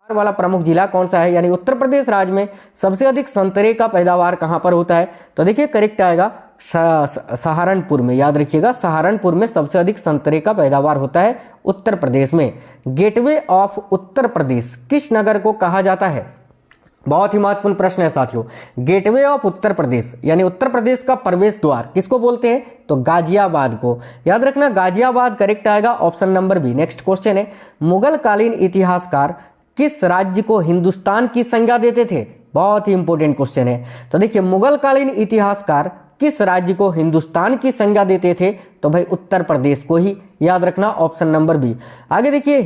वाला प्रमुख जिला कौन सा है, यानी उत्तर प्रदेश राज्य में सबसे अधिक संतरे का पैदावार कहां पर होता है, तो देखिए करेक्ट आएगा सहारनपुर में। याद रखिएगा सहारनपुर में सबसे अधिक संतरे का पैदावार होता है उत्तर प्रदेश में। गेटवे ऑफ उत्तर प्रदेश किस नगर को कहा जाता है, बहुत ही महत्वपूर्ण प्रश्न है साथियों। गेटवे ऑफ उत्तर प्रदेश यानी उत्तर प्रदेश का प्रवेश द्वार किसको बोलते हैं, तो गाजियाबाद को। याद रखना गाजियाबाद करेक्ट आएगा, option number B. Next question है, मुगल कालीन इतिहासकार किस राज्य को हिंदुस्तान की संज्ञा देते थे, बहुत ही इंपॉर्टेंट क्वेश्चन है। तो देखिए मुगल कालीन इतिहासकार किस राज्य को हिंदुस्तान की संज्ञा देते थे, तो भाई उत्तर प्रदेश को ही। याद रखना ऑप्शन नंबर बी। आगे देखिए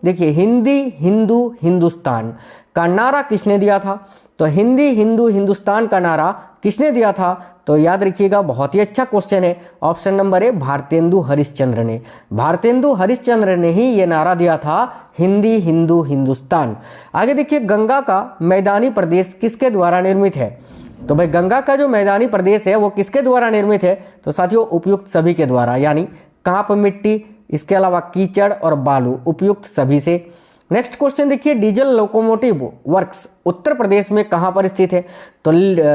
देखिए हिंदी हिंदू हिंदुस्तान का नारा किसने दिया था, तो हिंदी हिंदू हिंदुस्तान का नारा किसने दिया था, तो याद रखिएगा बहुत ही अच्छा क्वेश्चन है, option number A Bharatendu Harishchandra ने। भारतेंदु हरिश्चंद्र ने ही ये नारा दिया था, हिंदी हिंदू हिंदुस्तान। आगे देखिए गंगा का मैदानी प्रदेश किसके द्वारा निर्मित है, तो भाई गंगा का जो मैदानी प्रदेश है वो किसके द्वारा निर्मित है, तो साथियों उपयुक्त सभी के द्वारा, यानी कांप मिट्टी, इसके अलावा कीचड़ और बालू, उपयुक्त सभी से। नेक्स्ट क्वेश्चन देखिए, diesel locomotive works Uttar Pradesh में कहां पर स्थित है, तो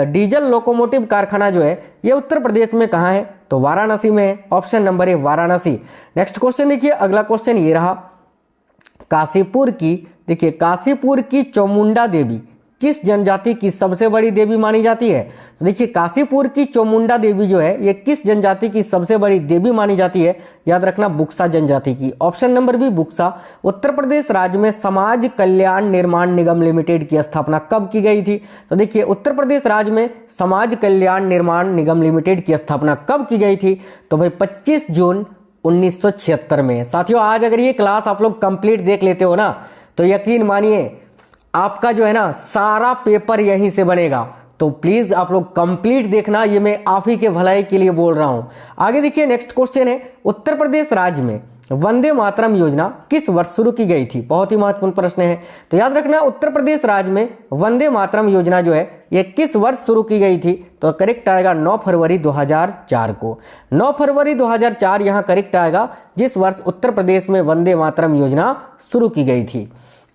डीजल लोकोमोटिव कारखाना जो है ये उत्तर प्रदेश में कहां है, तो वाराणसी में है, option number A Varanasi. Next question देखिए, अगला क्वेश्चन ये रहा, काशीपुर की चामुंडा देवी किस जनजाति की सबसे बड़ी देवी मानी जाती है, तो देखिए काशीपुर की चामुंडा देवी जो है ये किस जनजाति की सबसे बड़ी देवी मानी जाती है, याद रखना बुक्सा जनजाति की, option number B Buxa. Uttar Pradesh राज्य में समाज कल्याण निर्माण निगम लिमिटेड की स्थापना कब की गई थी, तो देखिए उत्तर प्रदेश राज्य में समाज कल्याण निर्माण निगम लिमिटेड की स्थापना कब की गई थी, तो भाई 25 जून 1976 में। साथियों आज अगर ये क्लास आप लोग कंप्लीट देख लेते हो ना, तो यकीन मानिए आपका जो है ना सारा पेपर यहीं से बनेगा। तो प्लीज आप लोग कंप्लीट देखना, ये मैं आप ही के भलाई के लिए बोल रहा हूं। आगे देखिए नेक्स्ट क्वेश्चन है, उत्तर प्रदेश राज्य में वंदे मातरम योजना किस वर्ष शुरू की गई थी, बहुत ही महत्वपूर्ण प्रश्न है। तो याद रखना उत्तर प्रदेश राज्य में वंदे मातरम योजना जो है ये किस वर्ष शुरू की गई थी, तो करेक्ट आएगा 9 फरवरी 2004 को। 9 फरवरी 2004 यहां करेक्ट आएगा, जिस वर्ष उत्तर प्रदेश में वंदे मातरम योजना शुरू की गई थी।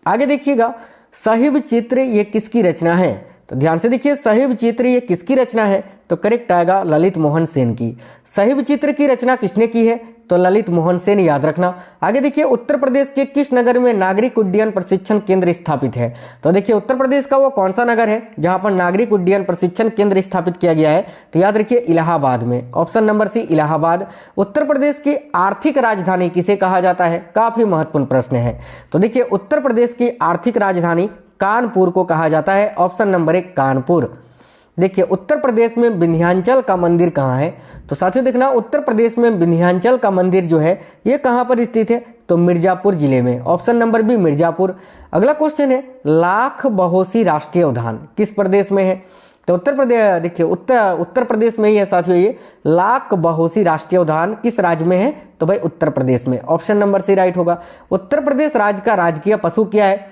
आगे देखिएगा, साहिब चित्र ये किसकी रचना है, तो ध्यान से देखिए साहिब चित्र ये किसकी रचना है, तो करेक्ट आएगा ललित मोहन सेन की। साहिब चित्र की रचना किसने की है, तो ललित मोहन सेन, याद रखना। आगे देखिए उत्तर प्रदेश के किस नगर में नागरिक उड्डयन प्रशिक्षण केंद्र स्थापित है, तो देखिए उत्तर प्रदेश का वो कौन सा नगर है जहां पर नागरिक उड्डयन प्रशिक्षण केंद्र स्थापित किया गया है, तो याद रखिए इलाहाबाद में, ऑप्शन नंबर सी इलाहाबाद। उत्तर प्रदेश की आर्थिक राजधानी किसे कहा जाता है, काफी महत्वपूर्ण प्रश्न है। तो देखिए उत्तर प्रदेश की आर्थिक राजधानी कानपुर को कहा जाता है, ऑप्शन नंबर 1 कानपुर। देखिए उत्तर प्रदेश में विंध्याचल का मंदिर कहाँ है, तो साथियों देखना उत्तर प्रदेश में विंध्याचल का मंदिर जो है ये कहाँ पर स्थित है, तो मिर्जापुर जिले में, ऑप्शन नंबर बी मिर्जापुर। अगला क्वेश्चन है, लाख बहोसी राष्ट्रीय उद्यान किस प्रदेश में है, तो उत्तर प्रदेश, देखिए उत्तर प्रदेश में ही है साथियों ये लाख बहोसी राष्ट्रीय उद्यान किस राज्य में है, तो भाई उत्तर प्रदेश में, ऑप्शन नंबर सी राइट होगा। उत्तर प्रदेश राज्य का राजकीय पशु क्या है,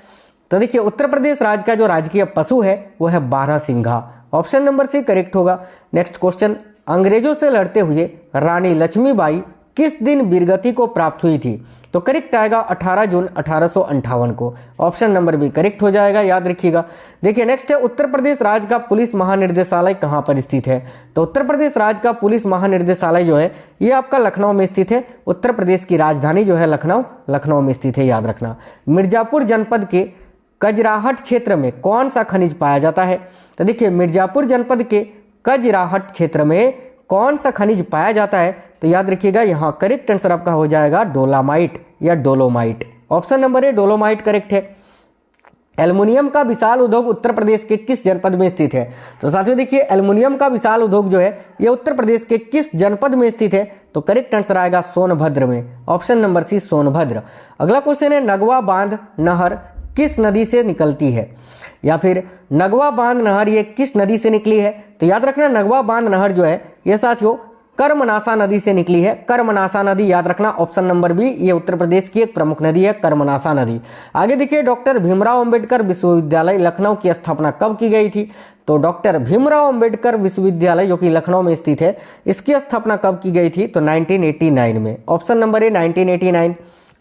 तो देखिए उत्तर प्रदेश राज्य का जो राजकीय पशु है वो है बारहसिंघा, ऑप्शन नंबर सी करेक्ट होगा। नेक्स्ट क्वेश्चन, अंग्रेजों से लड़ते हुए रानी लक्ष्मीबाई किस दिन वीरगति को प्राप्त हुई थी, तो करेक्ट आएगा 18 जून 1858 को, ऑप्शन नंबर बी करेक्ट हो जाएगा, याद रखिएगा। देखिए नेक्स्ट है, उत्तर प्रदेश राज्य का पुलिस महानिर्देशालय कहां पर स्थित है, तो उत्तर प्रदेश राज्य का पुलिस महानिर्देशालय जो है ये आपका लखनऊ में स्थित है। उत्तर प्रदेश की राजधानी जो है लखनऊ में स्थित है, याद रखना। मिर्जापुर जनपद के कजराहट क्षेत्र में कौन सा खनिज पाया जाता है, तो देखिए मिर्जापुर जनपद के कजराहट क्षेत्र में कौन सा खनिज पाया जाता है, तो याद रखिएगा यहाँ करेक्ट आंसर आपका हो जाएगा डोलामाइट या dolomite, option number A dolomite correct है। एल्युमिनियम का विशाल उद्योग उत्तर प्रदेश के किस जनपद में स्थित है, तो साथियों देखिए एल्युमिनियम का विशाल उद्योग जो है ये उत्तर प्रदेश के किस जनपद में स्थित है, तो करेक्ट आंसर आएगा सोनभद्र में, ऑप्शन नंबर सी सोनभद्र। अगला क्वेश्चन है, नगवा बांध नहर किस नदी से निकलती है, या फिर नगवा बांध नहर ये किस नदी से निकली है, तो याद रखना नगवा बांध नहर जो है ये साथियों कर्मनासा नदी से निकली है। कर्मनासा नदी, याद रखना ऑप्शन नंबर बी, ये उत्तर प्रदेश की एक प्रमुख नदी है कर्मनासा नदी। आगे देखिए, डॉक्टर भीमराव अंबेडकर विश्वविद्यालय लखनऊ की स्थापना कब की गई थी, तो डॉक्टर भीमराव अंबेडकर विश्वविद्यालय जो कि लखनऊ में स्थित है इसकी स्थापना कब की गई थी, तो 1989 में, option number A 1989।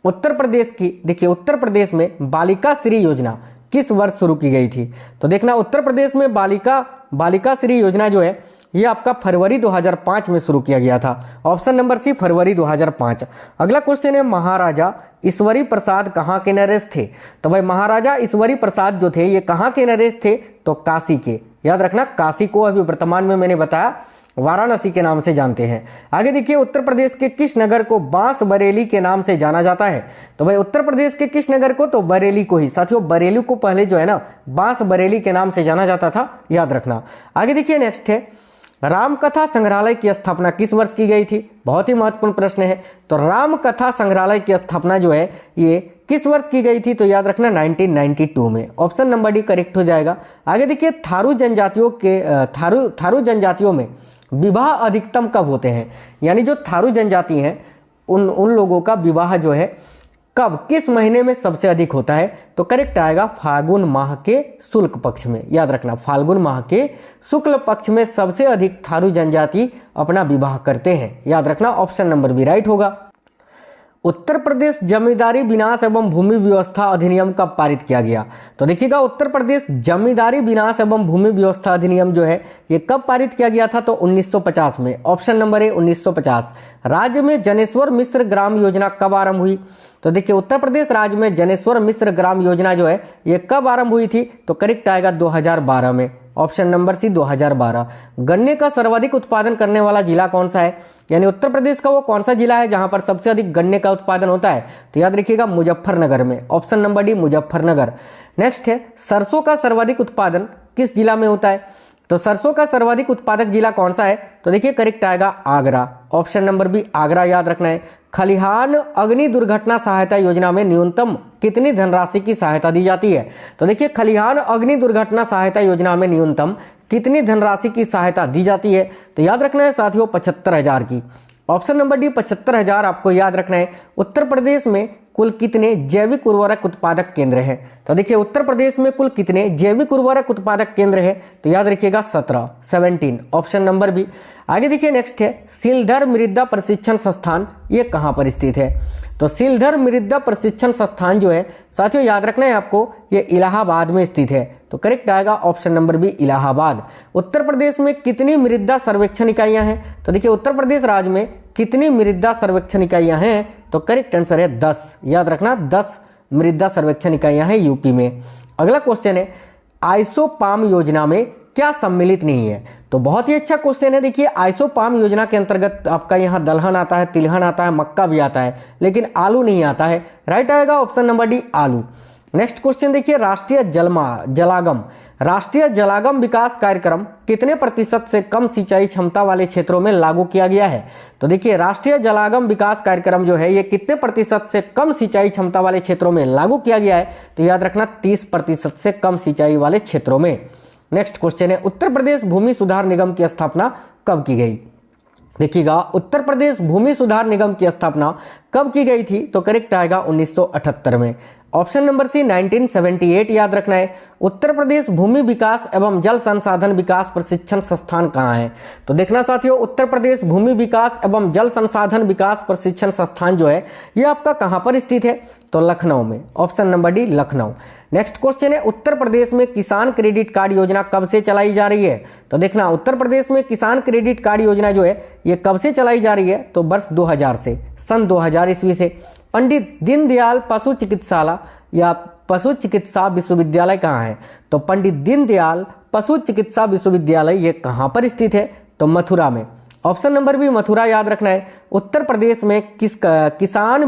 Uttar Pradesh की, देखिए उत्तर प्रदेश में बालिका श्री योजना किस वर्ष शुरू की गई थी? तो देखना उत्तर प्रदेश में बालिका श्री योजना जो है ये आपका फरवरी 2005 में शुरू किया गया था। ऑप्शन नंबर सी फरवरी 2005। अगला क्वेश्चन है महाराजा ईश्वरी प्रसाद कहाँ के नरेश थे? तो भाई महाराजा ईश्वरी प्रसाद जो थे ये कहाँ के नरेश थे? तो काशी के। याद रखना काशी को अभी वर्तमान में मैंने बताया वाराणसी के नाम से जानते हैं। आगे देखिए उत्तर प्रदेश के किस नगर को बांस बरेली के नाम से जाना जाता है? तो भाई उत्तर प्रदेश के किस नगर को? तो बरेली को ही। साथियों बरेली को पहले जो है ना बांस बरेली के नाम से जाना जाता था, याद रखना। आगे देखिए नेक्स्ट है रामकथा संग्रहालय की स्थापना किस वर्ष की गई थी? बहुत ही महत्वपूर्ण प्रश्न है। तो रामकथा संग्रहालय की स्थापना जो है ये किस वर्ष की गई थी? तो याद रखना 1992 में। ऑप्शन नंबर डी करेक्ट हो जाएगा। आगे देखिए थारू जनजातियों में विवाह अधिकतम कब होते हैं? यानी जो थारू जनजाति हैं उन लोगों का विवाह जो है कब, किस महीने में सबसे अधिक होता है? तो करेक्ट आएगा फाल्गुन माह के शुक्ल पक्ष में। याद रखना फाल्गुन माह के शुक्ल पक्ष में सबसे अधिक थारू जनजाति अपना विवाह करते हैं। याद रखना ऑप्शन नंबर बी राइट होगा। उत्तर प्रदेश जमींदारी विनाश एवं भूमि व्यवस्था अधिनियम कब पारित किया गया? तो देखिएगा उत्तर प्रदेश जमींदारी विनाश एवं भूमि व्यवस्था अधिनियम जो है ये कब पारित किया गया था? तो 1950 में। Option number A 1950। राज्य में जनेश्वर मिश्र ग्राम योजना कब आरंभ हुई? तो देखिए उत्तर प्रदेश राज्य में जनेश्वर मिश्र ग्राम योजना जो है ये कब आरंभ हुई थी? तो करेक्ट आएगा 2012 में। Option number C 2012। गन्ने का सर्वाधिक उत्पादन करने वाला जिला कौन सा है? यानी उत्तर प्रदेश का वो कौन सा जिला है जहां पर सबसे अधिक गन्ने का उत्पादन होता है? तो याद रखिएगा मुजफ्फरनगर में। Option number D Muzaffarnagar. Next है सरसों का सर्वाधिक उत्पादन किस जिला में होता है? तो सरसों का सर्वाधिक उत्पादक जिला कौन सा है? तो देखिए करेक्ट आएगा Agra. Option number B Agra याद रखना है। खलिहान अग्नि दुर्घटना सहायता योजना में न्यूनतम कितनी धनराशि की सहायता दी जाती है? तो देखिए खलिहान अग्नि दुर्घटना सहायता योजना में न्यूनतम कितनी धनराशि की सहायता दी जाती है? तो याद रखना है साथियों 75,000 की। ऑप्शन नंबर डी 75,000 आपको याद रखना है। उत्तर प्रदेश में कुल कितने जैविक उर्वरक उत्पादक केंद्र हैं? तो देखिए उत्तर प्रदेश में कुल कितने जैविक उर्वरक उत्पादक केंद्र हैं? तो याद रखिएगा 17। Option number B. आगे देखिए नेक्स्ट है सीलधर मृदा प्रशिक्षण संस्थान ये कहाँ पर स्थित है? तो सीलधर मृदा प्रशिक्षण संस्थान जो है साथियों याद रखना है आपको ये इलाहाबाद में स्थित है। तो करेक्ट आएगा option number B Allahabad. Uttar Pradesh में कितनी मृदा सर्वेक्षण इकाइयां हैं? तो देखिए उत्तर प्रदेश राज्य में कितनी मृदा सर्वेक्षण इकाइयां हैं? तो करेक्ट आंसर है 10। याद रखना 10 मृदा सर्वेक्षण इकाइयां हैं यूपी में। अगला क्वेश्चन है आइसोपाम योजना में क्या सम्मिलित नहीं है? तो बहुत ही अच्छा क्वेश्चन है। देखिए आइसोपाम योजना के अंतर्गत आपका यहाँ दलहन आता है, तिलहन आता है, मक्का भी आता है, लेकिन आलू नहीं आता है। राइट आएगा ऑप्शन नंबर डी आलू। नेक्स्ट क्वेश्चन देखिए राष्ट्रीय जलागम विकास कार्यक्रम कितने प्रतिशत से कम सिंचाई क्षमता वाले क्षेत्रों में लागू किया गया है? तो देखिए राष्ट्रीय जलागम विकास कार्यक्रम जो है ये कितने प्रतिशत से कम सिंचाई क्षमता वाले क्षेत्रों में लागू किया गया है? तो याद रखना 30% से कम सिंचाई वाले क्षेत्रों में। नेक्स्ट क्वेश्चन है उत्तर प्रदेश भूमि सुधार निगम की स्थापना कब की गई? देखिएगा उत्तर प्रदेश भूमि सुधार निगम की स्थापना कब की गई थी? तो करेक्ट आएगा 1978 में। ऑप्शन नंबर सी 1978 याद रखना है। उत्तर प्रदेश भूमि विकास एवं जल संसाधन विकास प्रशिक्षण संस्थान कहाँ है? तो देखना साथियों उत्तर प्रदेश भूमि विकास एवं जल संसाधन विकास प्रशिक्षण संस्थान जो है ये आपका कहाँ पर स्थित है? तो लखनऊ में। Option number D Lucknow. Next question है उत्तर प्रदेश में किसान क्रेडिट कार्ड योजना कब से चलाई जा रही है? तो देखना उत्तर प्रदेश में किसान क्रेडिट कार्ड योजना जो है ये कब से चलाई जा रही है? तो वर्ष 2000 से, सन 2000 ईस्वी से। पंडित दीनदयाल पशु चिकित्सालय या पशु चिकित्सा विश्वविद्यालय कहाँ है? तो पंडित दीनदयाल पशु चिकित्सा विश्वविद्यालय ये कहाँ पर स्थित है? तो मथुरा में। ऑप्शन नंबर बी मथुरा याद रखना है। उत्तर प्रदेश में किसान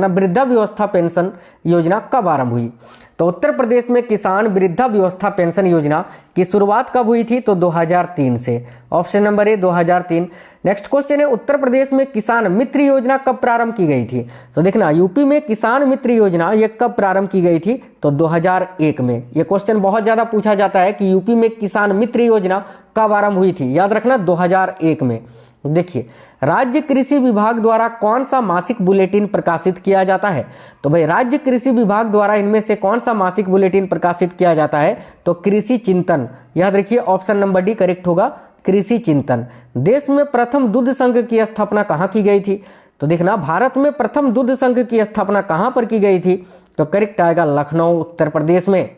वृद्धावस्था पेंशन योजना कब आरंभ हुई? तो उत्तर प्रदेश में किसान वृद्धावस्था पेंशन योजना की शुरुआत कब हुई थी? तो 2003 से। Option number A 2003। Next question है उत्तर प्रदेश में किसान मित्र योजना कब प्रारंभ की गई थी? तो देखना यूपी में किसान मित्र योजना ये कब प्रारंभ की गई थी? तो 2001 में। ये क्वेश्चन बहुत ज्यादा पूछा जाता है कि यूपी में किसान मित्र योजना कब आरंभ हुई थी? याद रखना 2001 में। देखिए राज्य कृषि विभाग द्वारा कौन सा मासिक बुलेटिन प्रकाशित किया जाता है? तो भाई राज्य कृषि विभाग द्वारा इनमें से कौन सा मासिक बुलेटिन प्रकाशित किया जाता है? तो कृषि चिंतन। याद रखिए ऑप्शन नंबर डी करेक्ट होगा कृषि चिंतन। देश में प्रथम दूध संघ की स्थापना कहाँ की गई थी? तो देखना भारत में प्रथम दूध संघ की स्थापना कहाँ पर की गई थी, तो करेक्ट आएगा लखनऊ उत्तर प्रदेश में।